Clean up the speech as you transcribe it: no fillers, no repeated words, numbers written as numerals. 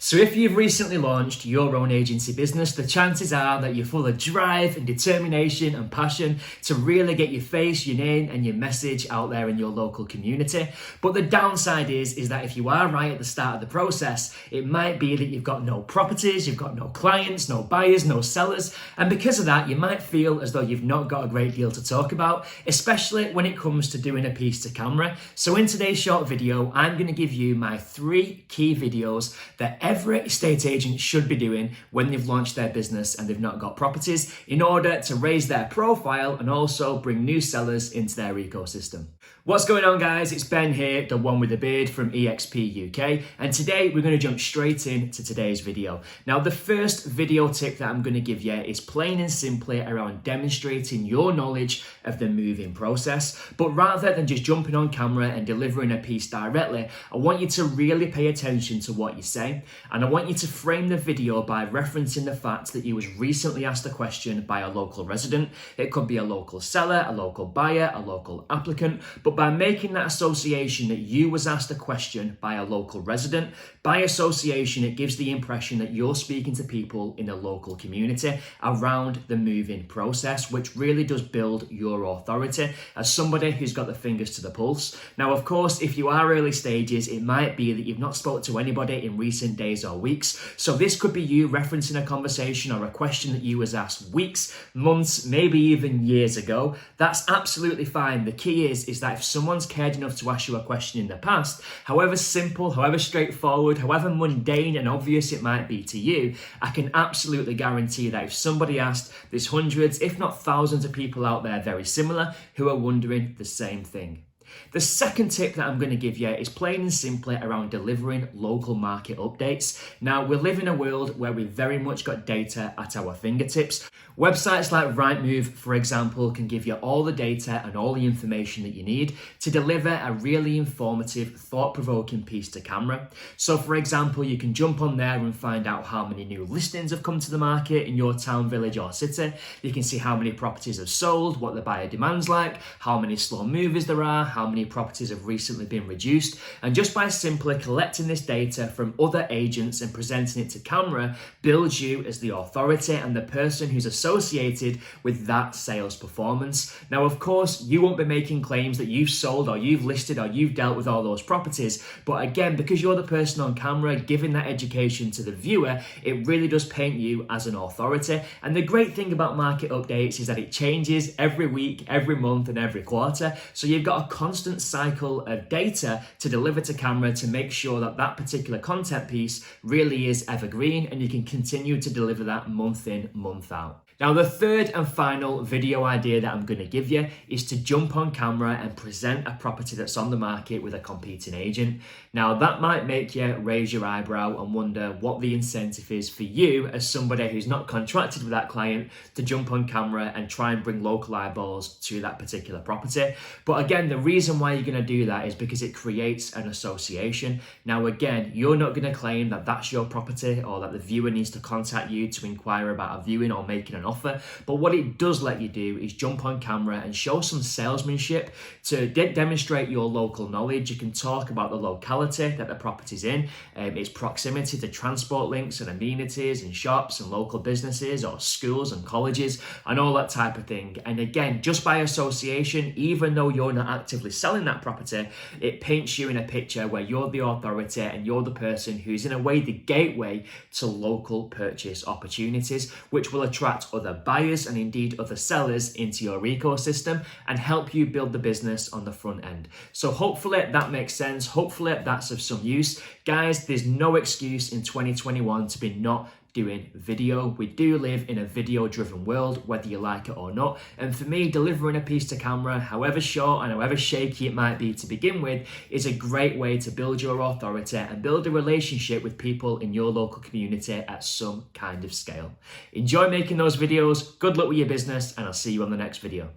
So if you've recently launched your own agency business, the chances are that you're full of drive and determination and passion to really get your face, your name and your message out there in your local community. But the downside is that if you are right at the start of the process, it might be that you've got no properties, you've got no clients, no buyers, no sellers. And because of that, you might feel as though you've not got a great deal to talk about, especially when it comes to doing a piece to camera. So in today's short video, I'm going to give you my 3 key videos that every estate agent should be doing when they've launched their business and they've not got properties, in order to raise their profile and also bring new sellers into their ecosystem. What's going on, guys? It's Ben here, the one with the beard from EXP UK, and today we're going to jump straight into today's video. Now, the first video tip that I'm going to give you is plain and simply around demonstrating your knowledge of the move-in process. But rather than just jumping on camera and delivering a piece directly, I want you to really pay attention to what you say, and I want you to frame the video by referencing the fact that you was recently asked a question by a local resident. It could be a local seller, a local buyer, a local applicant, but by making that association that you was asked a question by a local resident, by association, it gives the impression that you're speaking to people in a local community around the move-in process, which really does build your authority as somebody who's got the fingers to the pulse. Now, of course, if you are early stages, it might be that you've not spoken to anybody in recent days or weeks. So this could be you referencing a conversation or a question that you was asked weeks, months, maybe even years ago. That's absolutely fine. The key is that if someone's cared enough to ask you a question in the past, however simple, however straightforward, however mundane and obvious it might be to you, I can absolutely guarantee that if somebody asked, there's hundreds, if not thousands of people out there very similar who are wondering the same thing. The second tip that I'm going to give you is plain and simply around delivering local market updates. Now, we live in a world where we've very much got data at our fingertips. Websites like Rightmove, for example, can give you all the data and all the information that you need to deliver a really informative, thought-provoking piece to camera. So, for example, you can jump on there and find out how many new listings have come to the market in your town, village or city. You can see how many properties have sold, what the buyer demand's like, how many slow movers there are, how many properties have recently been reduced. And just by simply collecting this data from other agents and presenting it to camera builds you as the authority and the person who's associated with that sales performance. Now, of course, you won't be making claims that you've sold or you've listed or you've dealt with all those properties. But again, because you're the person on camera giving that education to the viewer, it really does paint you as an authority. And the great thing about market updates is that it changes every week, every month and every quarter. So you've got a constant cycle of data to deliver to camera to make sure that that particular content piece really is evergreen and you can continue to deliver that month in, month out. Now, the third and final video idea that I'm going to give you is to jump on camera and present a property that's on the market with a competing agent. Now, that might make you raise your eyebrow and wonder what the incentive is for you as somebody who's not contracted with that client to jump on camera and try and bring local eyeballs to that particular property. But again, the reason why you're going to do that is because it creates an association. Now, again, you're not going to claim that that's your property or that the viewer needs to contact you to inquire about a viewing or making an offer. But what it does let you do is jump on camera and show some salesmanship to demonstrate your local knowledge. You can talk about the locality that the property's in, its proximity to transport links and amenities and shops and local businesses or schools and colleges and all that type of thing. And again, just by association, even though you're not actively selling that property, it paints you in a picture where you're the authority and you're the person who's in a way the gateway to local purchase opportunities, which will attract other buyers and indeed other sellers into your ecosystem and help you build the business on the front end. So hopefully that makes sense. Hopefully that's of some use. Guys, there's no excuse in 2021 to be not doing video. We do live in a video driven world, whether you like it or not. And for me, delivering a piece to camera, however short and however shaky it might be to begin with, is a great way to build your authority and build a relationship with people in your local community at some kind of scale. Enjoy making those videos. Good luck with your business, and I'll see you on the next video.